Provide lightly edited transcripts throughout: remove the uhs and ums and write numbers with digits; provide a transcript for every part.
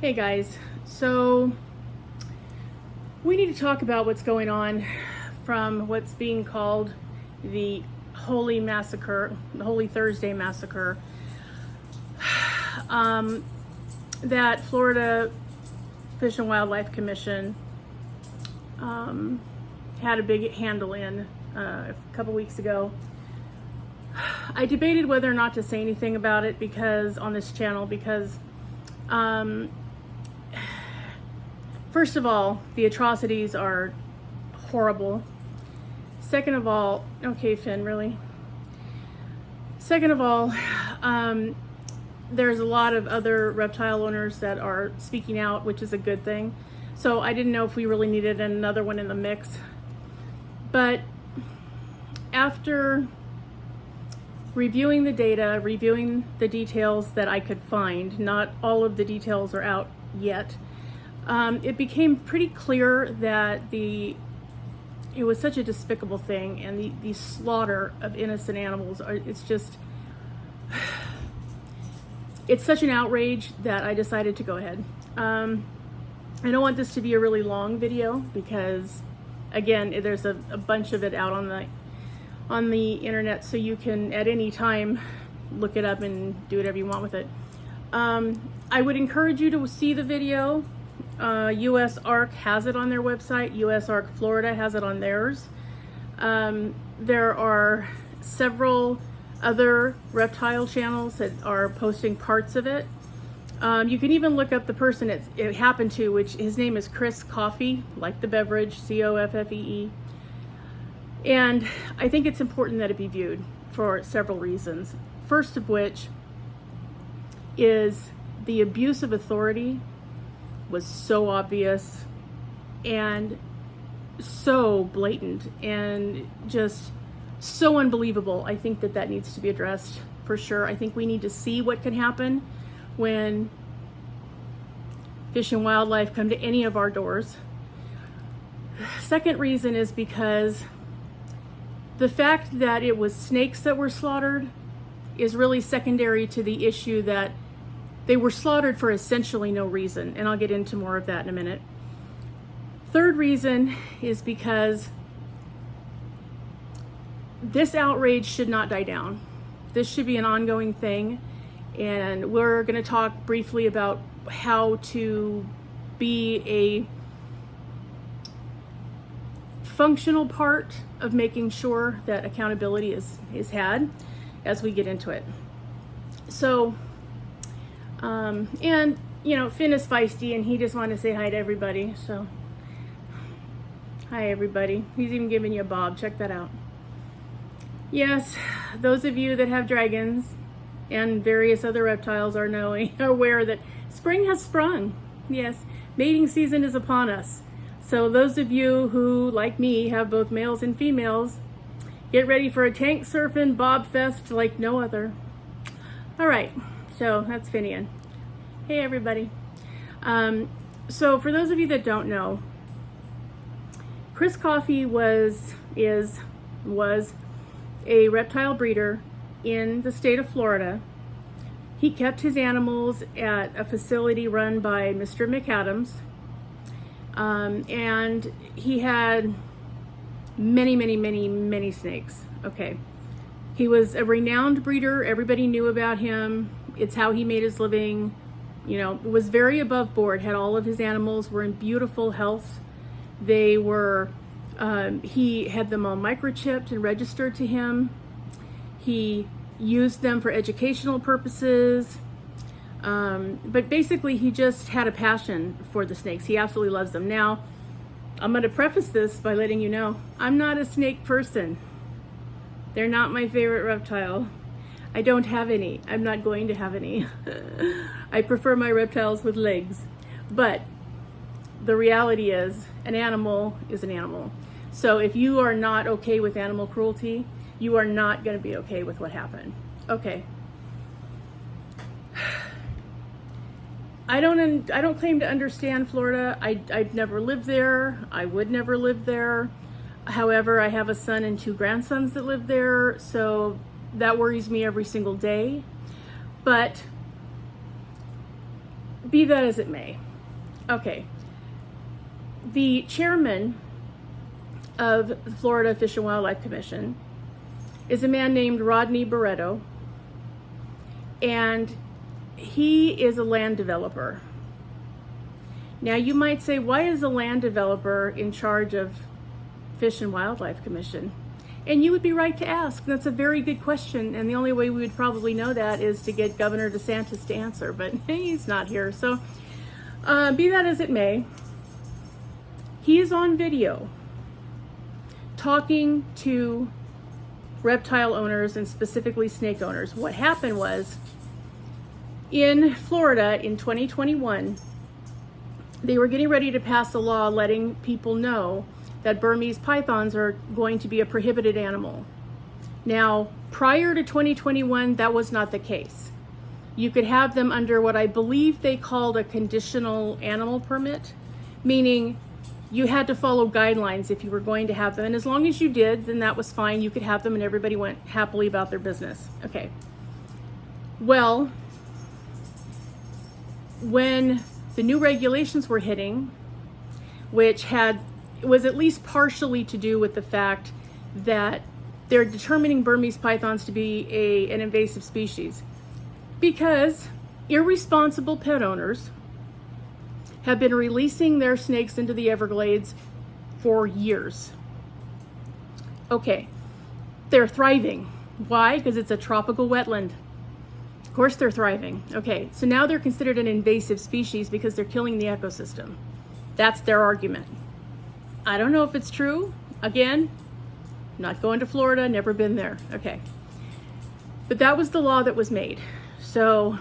Hey guys, so we need to talk about what's going on from what's being called the Holy Massacre, the Holy Thursday Massacre, that Florida Fish and Wildlife Commission had a big handle in a couple weeks ago. I debated whether or not to say anything about it because on this channel because first of all, the atrocities are horrible. Second of all, okay, Finn, really? Second of all, there's a lot of other reptile owners that are speaking out, which is a good thing. So I didn't know if we really needed another one in the mix. But after reviewing the data, reviewing the details that I could find, not all of the details are out yet, it became pretty clear that it was such a despicable thing, and the slaughter of innocent animals it's such an outrage that I decided to go ahead. I don't want this to be a really long video because, again, there's a bunch of it out on the internet, so you can at any time look it up and do whatever you want with it. I would encourage you to see the video. US ARC has it on their website. US ARC Florida has it on theirs. There are several other reptile channels that are posting parts of it. You can even look up the person it happened to, which his name is Chris Coffee, like the beverage, Coffee. And I think it's important that it be viewed for several reasons. First of which is the abuse of authority was so obvious and so blatant and just so unbelievable. I think that needs to be addressed for sure. I think we need to see what can happen when Fish and Wildlife come to any of our doors. Second reason is because the fact that it was snakes that were slaughtered is really secondary to the issue that they were slaughtered for essentially no reason, and I'll get into more of that in a minute. Third reason is because this outrage should not die down. This should be an ongoing thing, and we're going to talk briefly about how to be a functional part of making sure that accountability is had as we get into it. So, and you know, Finn is feisty and he just wanted to say hi to everybody. So, hi everybody. He's even giving you a bob. Check that out. Yes, those of you that have dragons and various other reptiles are aware that spring has sprung. Yes, mating season is upon us. So those of you who, like me, have both males and females, get ready for a tank surfing bob fest like no other. All right, so that's Finian. Hey everybody. So for those of you that don't know, Chris Coffee was a reptile breeder in the state of Florida. He kept his animals at a facility run by Mr. McAdams. And he had many snakes. Okay. He was a renowned breeder. Everybody knew about him. It's how he made his living. You know, was very above board, had all of his animals were in beautiful health. They were, he had them all microchipped and registered to him. He used them for educational purposes. But basically he just had a passion for the snakes. He absolutely loves them. Now, I'm going to preface this by letting you know, I'm not a snake person. They're not my favorite reptile. I don't have any. I'm not going to have any. I prefer my reptiles with legs. But the reality is, an animal is an animal. So if you are not okay with animal cruelty, you are not going to be okay with what happened. Okay. I don't claim to understand Florida. I've never lived there. I would never live there. However, I have a son and 2 grandsons that live there, so that worries me every single day. But be that as it may. Okay. The chairman of the Florida Fish and Wildlife Commission is a man named Rodney Barreto, and he is a land developer. Now you might say, why is a land developer in charge of Fish and Wildlife Commission? And you would be right to ask. That's a very good question, and the only way we would probably know that is to get Governor DeSantis to answer, but he's not here. So be that as it may, he is on video talking to reptile owners and specifically snake owners. What happened was, in Florida in 2021, they were getting ready to pass a law letting people know that Burmese pythons are going to be a prohibited animal. Now, prior to 2021, that was not the case. You could have them under what I believe they called a conditional animal permit, meaning you had to follow guidelines if you were going to have them. And as long as you did, then that was fine. You could have them and everybody went happily about their business. Okay. Well, when the new regulations were hitting, which was at least partially to do with the fact that they're determining Burmese pythons to be an invasive species, because irresponsible pet owners have been releasing their snakes into the Everglades for years. Okay, they're thriving. Why? Because it's a tropical wetland. Of course they're thriving. Okay, so now they're considered an invasive species because they're killing the ecosystem. That's their argument. I don't know if it's true. Again, not going to Florida, never been there. Okay. But that was the law that was made. So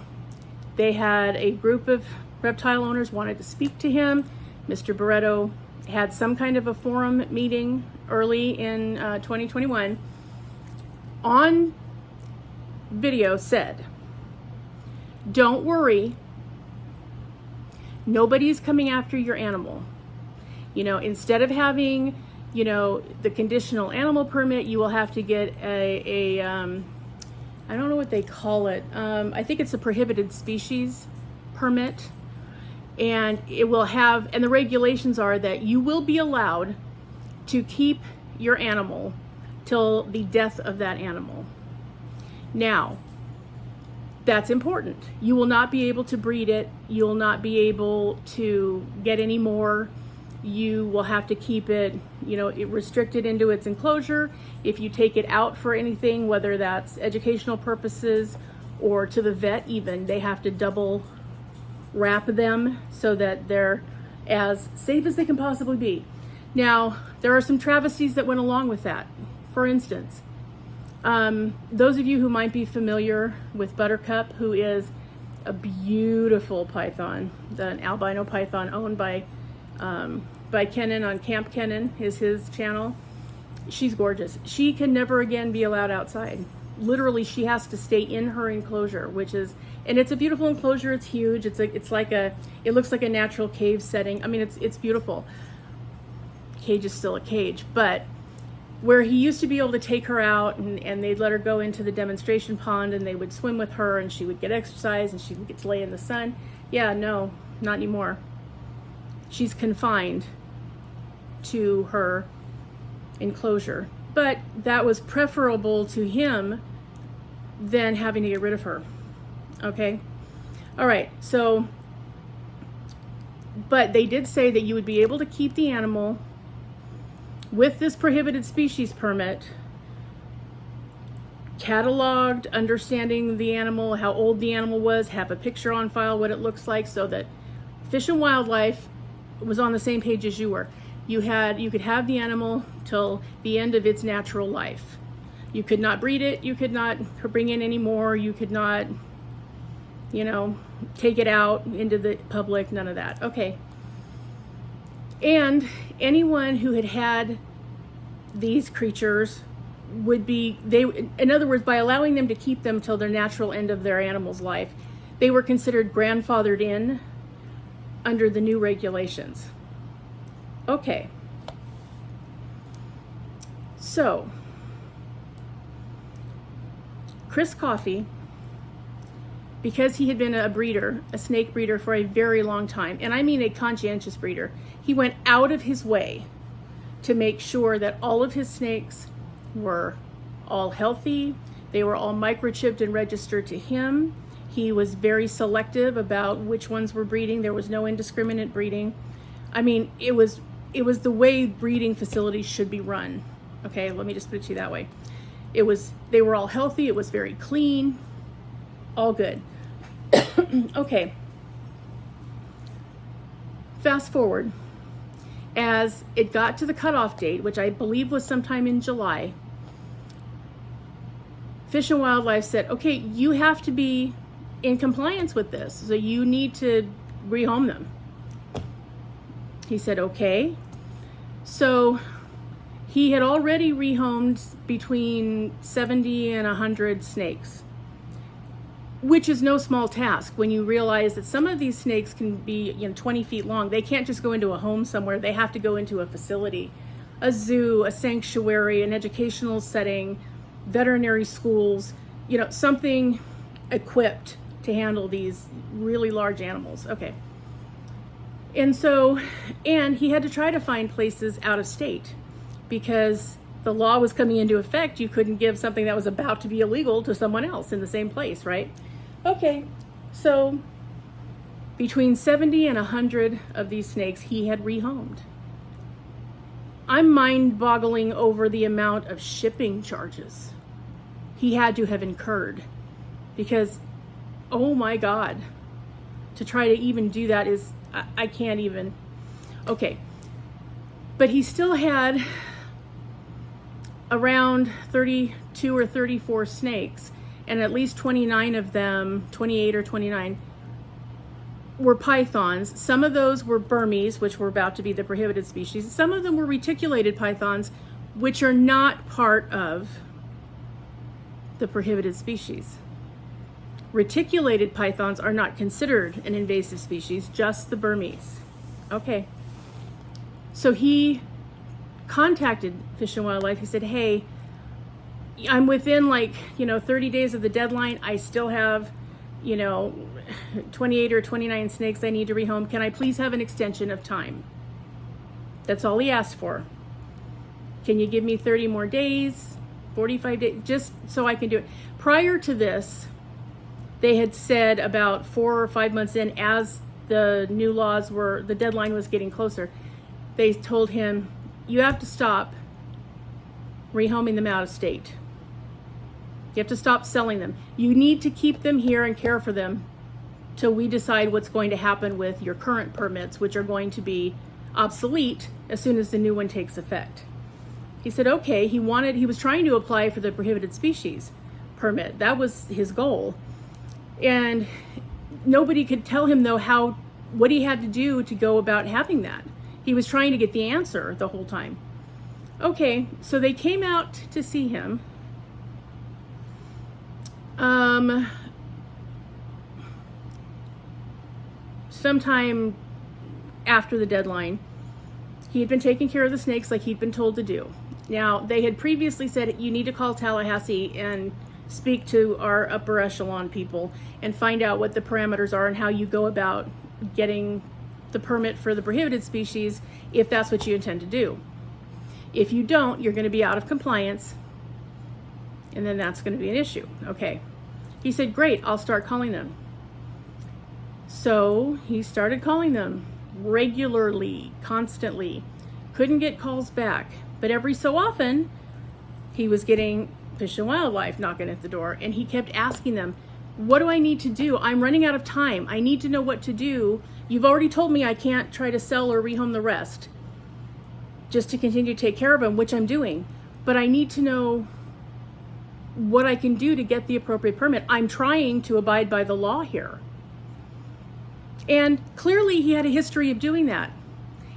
they had a group of reptile owners wanted to speak to him. Mr. Barreto had some kind of a forum meeting early in 2021. On video said, don't worry, nobody's coming after your animal. You know, instead of having, you know, the conditional animal permit, you will have to get I don't know what they call it. I think it's a prohibited species permit. And it will have, and the regulations are that you will be allowed to keep your animal till the death of that animal. Now, that's important. You will not be able to breed it. You will not be able to get any more. You will have to keep it, you know, restricted into its enclosure. If you take it out for anything, whether that's educational purposes or to the vet even, they have to double wrap them so that they're as safe as they can possibly be. Now, there are some travesties that went along with that. For instance, those of you who might be familiar with Buttercup, who is a beautiful python, an albino python owned by Kennan on Camp Kennan is his channel. She's gorgeous. She can never again be allowed outside. Literally, she has to stay in her enclosure, which is, and it's a beautiful enclosure. It's huge. It looks like a natural cave setting. I mean, it's beautiful. Cage is still a cage, but where he used to be able to take her out and they'd let her go into the demonstration pond and they would swim with her and she would get exercise and she would get to lay in the sun. Yeah, no, not anymore. She's confined to her enclosure, but that was preferable to him than having to get rid of her. Okay. All right. So, but they did say that you would be able to keep the animal with this prohibited species permit, cataloged, understanding the animal, how old the animal was, have a picture on file, what it looks like, so that Fish and Wildlife was on the same page as you were. You could have the animal till the end of its natural life. You could not breed it. You could not bring in any more. You could not, you know, take it out into the public, none of that. Okay. And anyone who had these creatures would be, in other words, by allowing them to keep them till their natural end of their animal's life, they were considered grandfathered in under the new regulations. Okay. So, Chris Coffey because he had been a breeder, a snake breeder for a very long time, and I mean a conscientious breeder, he went out of his way to make sure that all of his snakes were all healthy. They were all microchipped and registered to him. He was very selective about which ones were breeding. There was no indiscriminate breeding. I mean, it was the way breeding facilities should be run. Okay, let me just put it to you that way. They were all healthy. It was very clean. All good. Okay. Fast forward. As it got to the cutoff date, which I believe was sometime in July, Fish and Wildlife said, okay, you have to be in compliance with this, so you need to rehome them. He said, okay. So he had already rehomed between 70 and 100 snakes, which is no small task when you realize that some of these snakes can be 20 feet long. They can't just go into a home somewhere. They have to go into a facility, a zoo, a sanctuary, an educational setting, veterinary schools, something equipped to handle these really large animals. Okay. And he had to try to find places out of state because the law was coming into effect. You couldn't give something that was about to be illegal to someone else in the same place, right? Okay, so between 70 and 100 of these snakes he had rehomed. I'm mind-boggling over the amount of shipping charges he had to have incurred because, oh my God, to try to even do that is, I can't even. Okay, but he still had around 32 or 34 snakes, and at least 29 of them, 28 or 29, were pythons. Some of those were Burmese, which were about to be the prohibited species. Some of them were reticulated pythons, which are not part of the prohibited species. Reticulated pythons are not considered an invasive species, just the Burmese. Okay. So he contacted Fish and Wildlife. He said, hey, I'm within 30 days of the deadline. I still have, 28 or 29 snakes I need to rehome. Can I please have an extension of time? That's all he asked for. Can you give me 30 more days, 45 days, just so I can do it? Prior to this, they had said about 4 or 5 months in, as the new laws the deadline was getting closer, they told him, you have to stop rehoming them out of state. You have to stop selling them. You need to keep them here and care for them till we decide what's going to happen with your current permits, which are going to be obsolete as soon as the new one takes effect. He said, okay, he was trying to apply for the prohibited species permit. That was his goal. And nobody could tell him though what he had to do to go about having that. He was trying to get the answer the whole time. Okay, so they came out to see him. Sometime after the deadline. He had been taking care of the snakes like he'd been told to do. Now, they had previously said, you need to call Tallahassee and speak to our upper echelon people and find out what the parameters are and how you go about getting the permit for the prohibited species if that's what you intend to do. If you don't, you're going to be out of compliance, and then that's going to be an issue. Okay. He said, great, I'll start calling them. So he started calling them regularly, constantly. Couldn't get calls back, but every so often he was getting Fish and Wildlife knocking at the door, and he kept asking them, what do I need to do? I'm running out of time. I need to know what to do. You've already told me I can't try to sell or rehome the rest, just to continue to take care of them, which I'm doing. But I need to know what I can do to get the appropriate permit. I'm trying to abide by the law here. And clearly he had a history of doing that.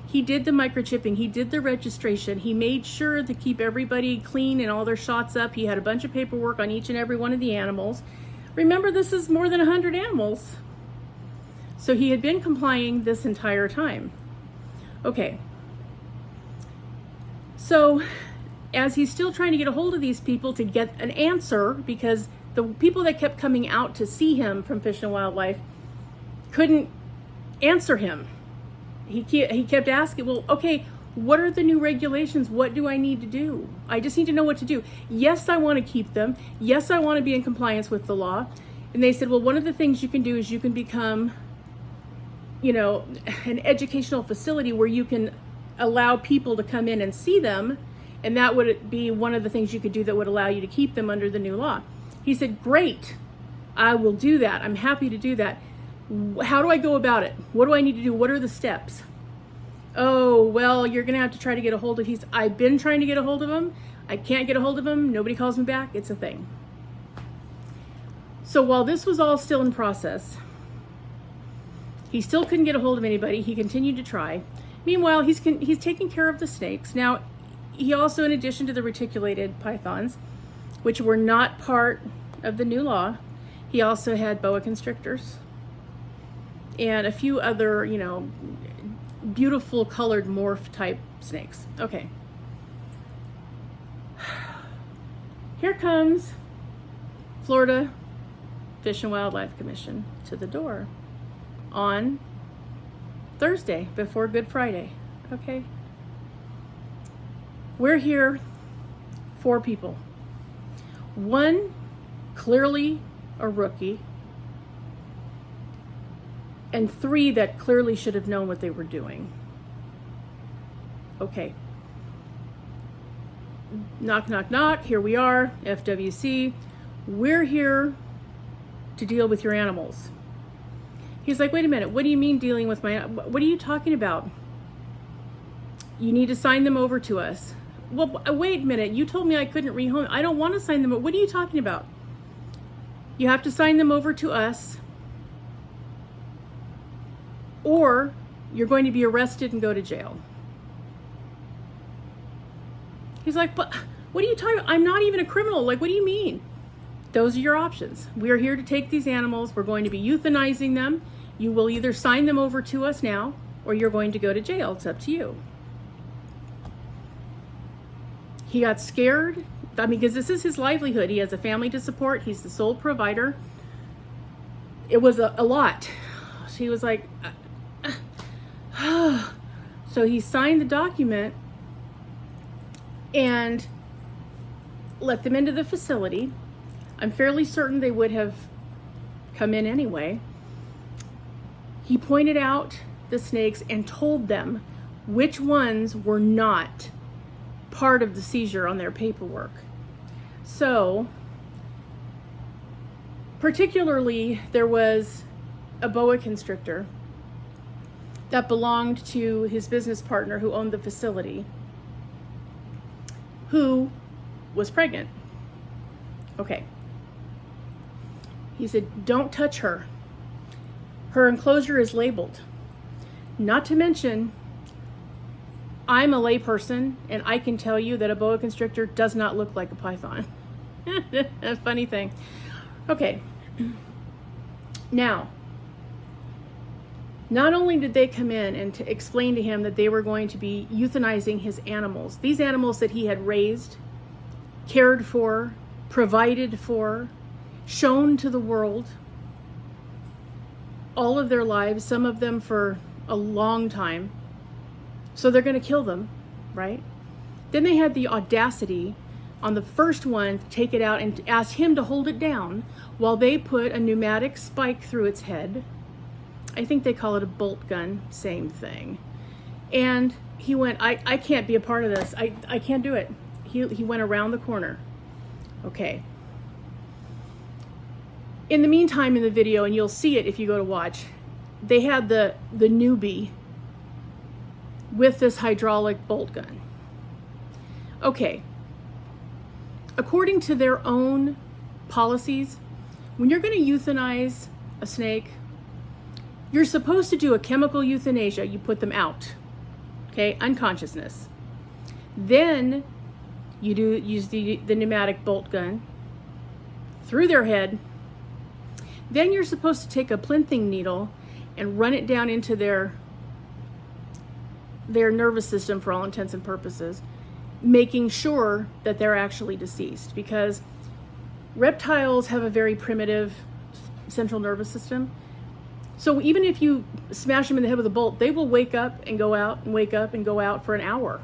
He did the microchipping, he did the registration, he made sure to keep everybody clean and all their shots up. He had a bunch of paperwork on each and every one of the animals. Remember, this is more than 100 animals. So he had been complying this entire time. Okay. So as he's still trying to get a hold of these people to get an answer, because The people that kept coming out to see him from Fish and Wildlife couldn't answer him. He kept asking, well, okay, what are the new regulations? What do I need to do? I just need to know what to do. Yes, I want to keep them. Yes, I want to be in compliance with the law. And they said, well, one of the things you can do is you can become, an educational facility where you can allow people to come in and see them. And that would be one of the things you could do that would allow you to keep them under the new law. He said, great, I will do that. I'm happy to do that. How do I go about it? What do I need to do? What are the steps? Oh, well, you're going to have to try to get a hold of I've been trying to get a hold of him. I can't get a hold of him. Nobody calls me back. It's a thing. So while this was all still in process, he still couldn't get a hold of anybody. He continued to try. Meanwhile, he's taking care of the snakes. Now, he also, in addition to the reticulated pythons, which were not part of the new law, he also had boa constrictors and a few other, beautiful colored morph type snakes. Okay. Here comes Florida Fish and Wildlife Commission to the door on Thursday before Good Friday. Okay. We're here, 4 people. 1 clearly a rookie, and 3 that clearly should have known what they were doing. Okay. Knock, knock, knock. Here we are, FWC. We're here to deal with your animals. He's like, wait a minute. What do you mean dealing with what are you talking about? You need to sign them over to us. Well, wait a minute. You told me I couldn't rehome. I don't want to sign them over. What are you talking about? You have to sign them over to us, or you're going to be arrested and go to jail. He's like, but what are you talking about? I'm not even a criminal. Like, what do you mean? Those are your options. We are here to take these animals. We're going to be euthanizing them. You will either sign them over to us now, or you're going to go to jail. It's up to you. He got scared. I mean, because this is his livelihood. He has a family to support. He's the sole provider. It was a lot. So he was like, so he signed the document and let them into the facility. I'm fairly certain they would have come in anyway. He pointed out the snakes and told them which ones were not part of the seizure on their paperwork. So, particularly, there was a boa constrictor that belonged to his business partner who owned the facility, who was pregnant. Okay. He said, don't touch her. Her enclosure is labeled. Not to mention, I'm a layperson, and I can tell you that a boa constrictor does not look like a python. A funny thing. Okay. Now, not only did they come in and to explain to him that they were going to be euthanizing his animals, these animals that he had raised, cared for, provided for, shown to the world all of their lives, some of them for a long time. So they're going to kill them, right? Then they had the audacity on the first one to take it out and ask him to hold it down while they put a pneumatic spike through its head. I think they call it a bolt gun, same thing. And he went, I can't be a part of this. I can't do it. He went around the corner. Okay. In the meantime, in the video, and you'll see it if you go to watch, they had the newbie with this hydraulic bolt gun. Okay. According to their own policies, when you're going to euthanize a snake, you're supposed to do a chemical euthanasia. You put them out, okay, unconsciousness. Then you use the pneumatic bolt gun through their head. Then you're supposed to take a plinthing needle and run it down into their nervous system for all intents and purposes, making sure that they're actually deceased. Because Reptiles have a very primitive central nervous system. So even if you smash them in the head with a bolt, they will wake up and go out and wake up and go out for an hour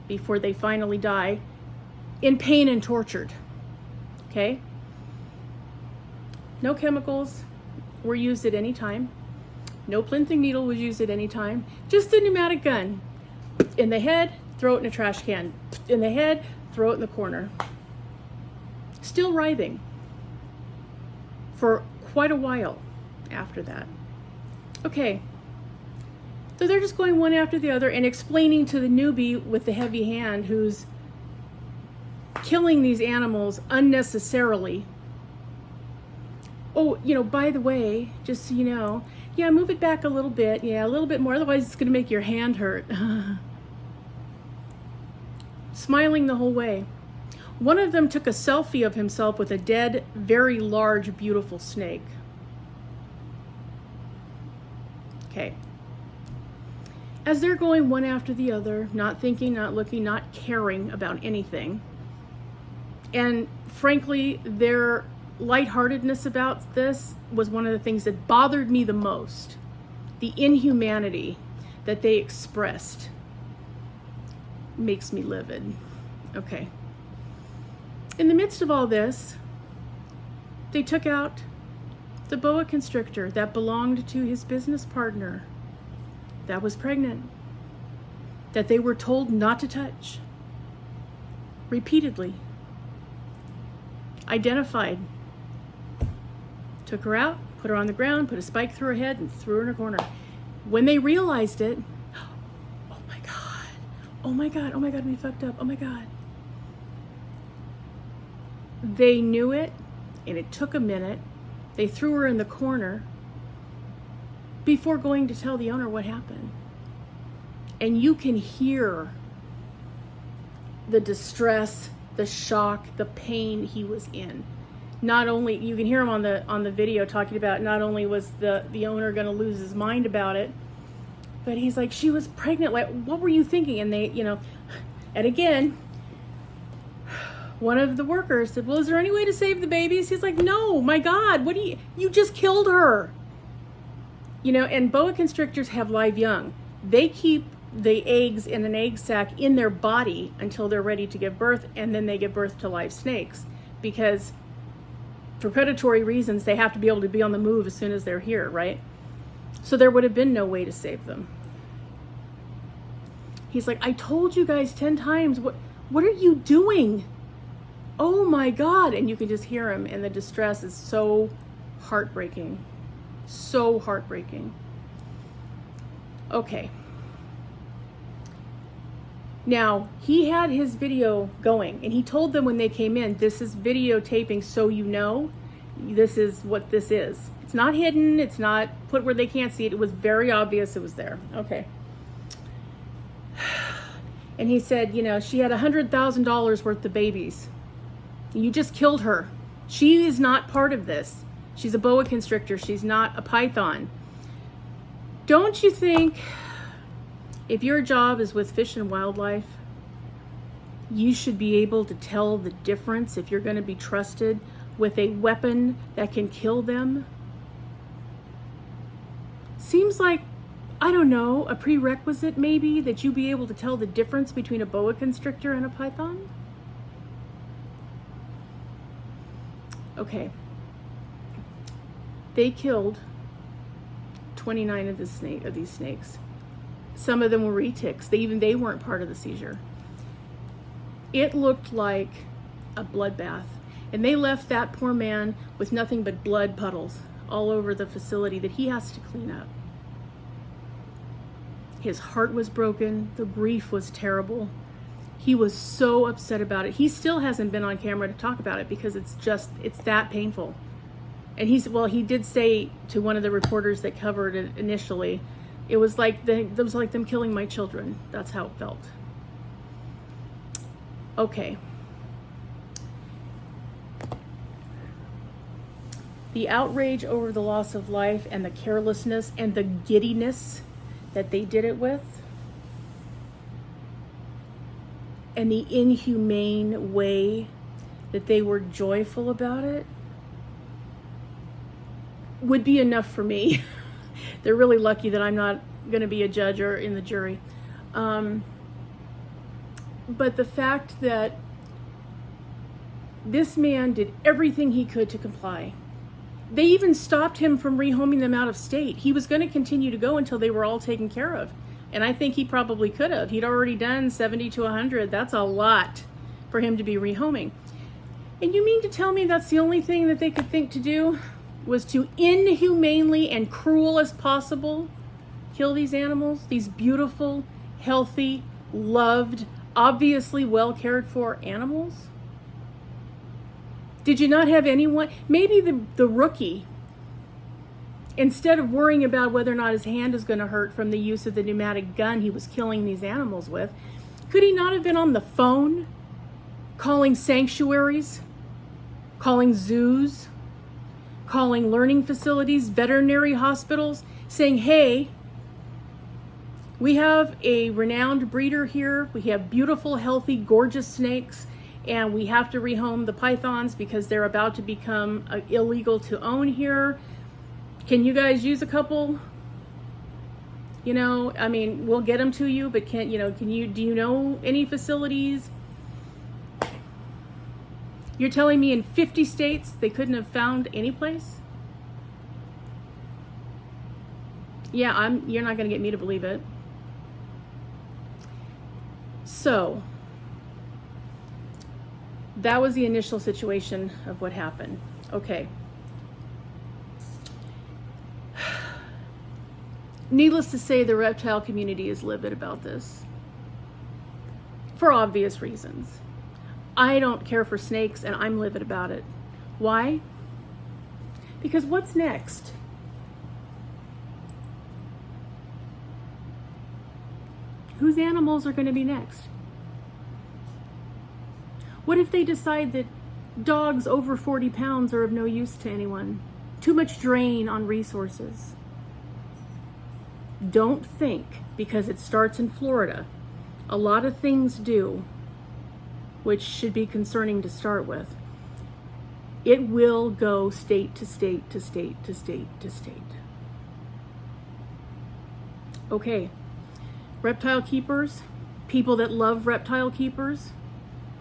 before they finally die in pain and tortured. Okay? No chemicals were used at any time. No plinthing needle was used at any time. Just a pneumatic gun. In the head, throw it in a trash can. In the head, throw it in the corner. Still writhing for quite a while after that. Okay, so they're just going one after the other and explaining to the newbie with the heavy hand who's killing these animals unnecessarily. Oh, by the way, just so you know, yeah, move it back a little bit. Yeah, a little bit more, otherwise it's going to make your hand hurt. Smiling the whole way. One of them took a selfie of himself with a dead, very large, beautiful snake. Okay. As they're going one after the other, not thinking, not looking, not caring about anything, and frankly, their lightheartedness about this was one of the things that bothered me the most. The inhumanity that they expressed makes me livid. Okay. In the midst of all this, they took out the boa constrictor that belonged to his business partner that was pregnant, that they were told not to touch repeatedly. Identified. Took her out, put her on the ground, put a spike through her head, and threw her in a corner. When they realized it, oh my God, we fucked up, oh my God. They knew it, and it took a minute. They threw her in the corner before going to tell the owner what happened. And you can hear the distress, the shock, the pain he was in. Not only, you can hear him on the video talking about not only was the owner going to lose his mind about it, but he's like, she was pregnant. Like, what were you thinking? And they, and again, one of the workers said, well, is there any way to save the babies? He's like, no, my God, you just killed her. And boa constrictors have live young. They keep the eggs in an egg sac in their body until they're ready to give birth, and then they give birth to live snakes, because for predatory reasons, they have to be able to be on the move as soon as they're here, right? So there would have been no way to save them. He's like, I told you guys 10 times, what are you doing? Oh my God. And you can just hear him, and the distress is so heartbreaking. So heartbreaking. Okay. Now, he had his video going, and he told them when they came in, this is videotaping so you know, this is what this is. It's not hidden, it's not put where they can't see it. It was very obvious it was there. Okay. And he said, she had $100,000 worth of babies. You just killed her. She is not part of this. She's a boa constrictor. She's not a python. Don't you think if your job is with fish and wildlife, you should be able to tell the difference if you're going to be trusted with a weapon that can kill them? Seems like, I don't know, a prerequisite maybe that you be able to tell the difference between a boa constrictor and a python? Okay. They killed 29 of these snakes. Some of them were retics. They weren't part of the seizure. It looked like a bloodbath. And they left that poor man with nothing but blood puddles all over the facility that he has to clean up. His heart was broken. The grief was terrible. He was so upset about it. He still hasn't been on camera to talk about it because it's that painful. And he did say to one of the reporters that covered it initially, it was like them killing my children. That's how it felt. Okay. The outrage over the loss of life and the carelessness and the giddiness that they did it with, and the inhumane way that they were joyful about it would be enough for me. They're really lucky that I'm not going to be a judge or in the jury. But the fact that this man did everything he could to comply. They even stopped him from rehoming them out of state. He was going to continue to go until they were all taken care of. And I think he probably could have. He'd already done 70 to 100. That's a lot for him to be rehoming. And you mean to tell me that's the only thing that they could think to do was to inhumanely and cruel as possible kill these animals, these beautiful, healthy, loved, obviously well cared for animals? Did you not have anyone, maybe the rookie, instead of worrying about whether or not his hand is going to hurt from the use of the pneumatic gun he was killing these animals with, could he not have been on the phone calling sanctuaries, calling zoos, calling learning facilities, veterinary hospitals, saying, hey, we have a renowned breeder here. We have beautiful, healthy, gorgeous snakes, and we have to rehome the pythons because they're about to become illegal to own here. Can you guys use a couple? You know, I mean, we'll get them to you, but do you know any facilities? You're telling me in 50 states they couldn't have found any place? Yeah, you're not going to get me to believe it. So, that was the initial situation of what happened. Okay. Needless to say, the reptile community is livid about this. For obvious reasons. I don't care for snakes and I'm livid about it. Why? Because what's next? Whose animals are going to be next? What if they decide that dogs over 40 pounds are of no use to anyone? Too much drain on resources. Don't think, because it starts in Florida, a lot of things do, which should be concerning to start with. It will go state to state to state to state to state. Okay, reptile keepers, people that love reptile keepers,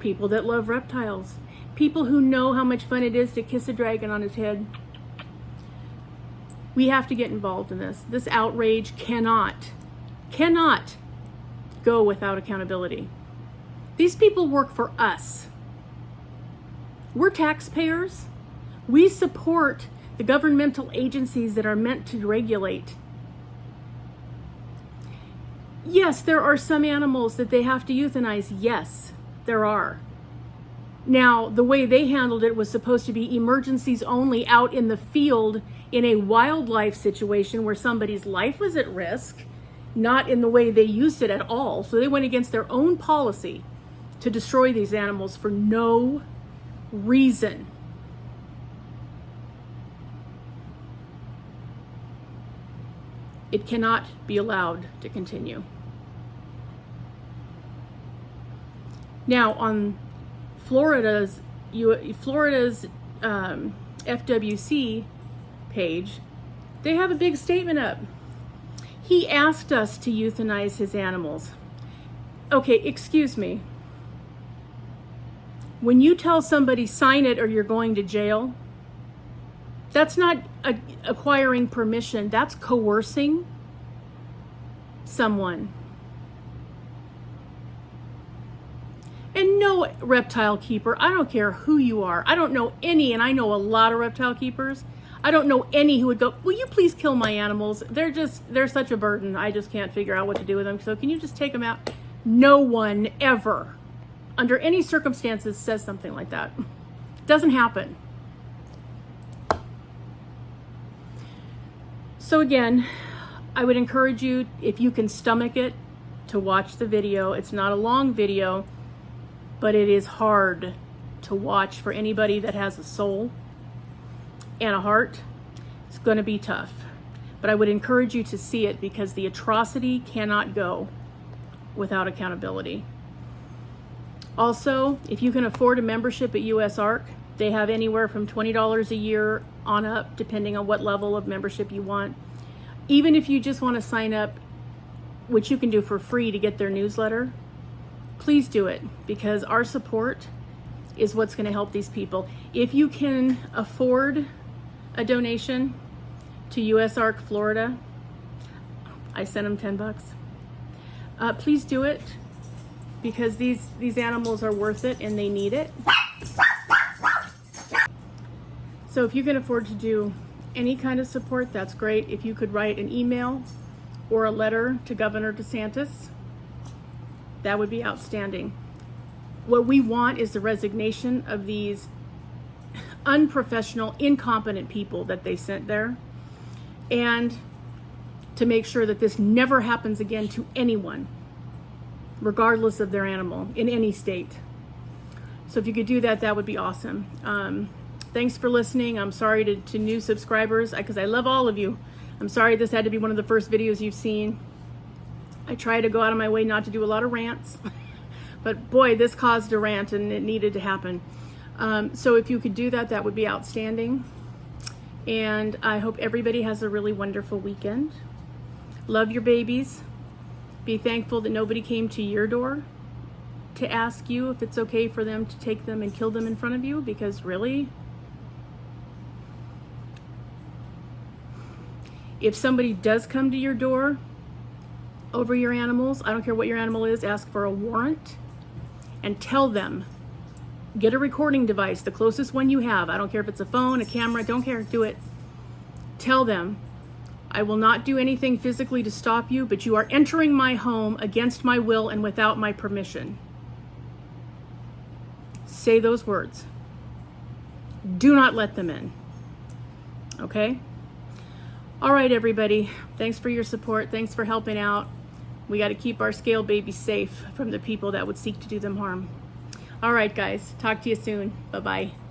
people that love reptiles, people who know how much fun it is to kiss a dragon on its head. We have to get involved in this. This outrage cannot go without accountability. These people work for us. We're taxpayers. We support the governmental agencies that are meant to regulate. Yes, there are some animals that they have to euthanize. Yes, there are. Now, the way they handled it was supposed to be emergencies only out in the field in a wildlife situation where somebody's life was at risk, not in the way they used it at all. So they went against their own policy to destroy these animals for no reason. It cannot be allowed to continue. Now, on Florida's FWC page, they have a big statement up. He asked us to euthanize his animals. Okay, excuse me. When you tell somebody sign it or you're going to jail, that's not acquiring permission. That's coercing someone. And no reptile keeper, I don't care who you are. I don't know any, and I know a lot of reptile keepers. I don't know any who would go, will you please kill my animals? They're such a burden. I just can't figure out what to do with them. So can you just take them out? No one ever, under any circumstances, says something like that. It doesn't happen. So again, I would encourage you, if you can stomach it, to watch the video. It's not a long video, but it is hard to watch for anybody that has a soul and a heart. It's going to be tough. But I would encourage you to see it because the atrocity cannot go without accountability. Also, if you can afford a membership at USARK, they have anywhere from $20 a year on up, depending on what level of membership you want. Even if you just want to sign up, which you can do for free to get their newsletter, please do it, because our support is what's going to help these people. If you can afford a donation to USARK Florida, I sent them $10. Please do it, because these animals are worth it and they need it. So if you can afford to do any kind of support, that's great. If you could write an email or a letter to Governor DeSantis, that would be outstanding. What we want is the resignation of these unprofessional, incompetent people that they sent there, and to make sure that this never happens again to anyone, regardless of their animal, in any state. So if you could do that, that would be awesome. Thanks for listening. I'm sorry to new subscribers, because I love all of you. I'm sorry this had to be one of the first videos you've seen. I try to go out of my way not to do a lot of rants, but boy, this caused a rant and it needed to happen. So if you could do that, that would be outstanding. And I hope everybody has a really wonderful weekend. Love your babies. Be thankful that nobody came to your door to ask you if it's okay for them to take them and kill them in front of you, because really, if somebody does come to your door over your animals, I don't care what your animal is, ask for a warrant and tell them, get a recording device, the closest one you have. I don't care if it's a phone, a camera, don't care, do it. Tell them, I will not do anything physically to stop you, but you are entering my home against my will and without my permission. Say those words. Do not let them in. Okay? All right, everybody. Thanks for your support. Thanks for helping out. We got to keep our scale babies safe from the people that would seek to do them harm. All right, guys. Talk to you soon. Bye-bye.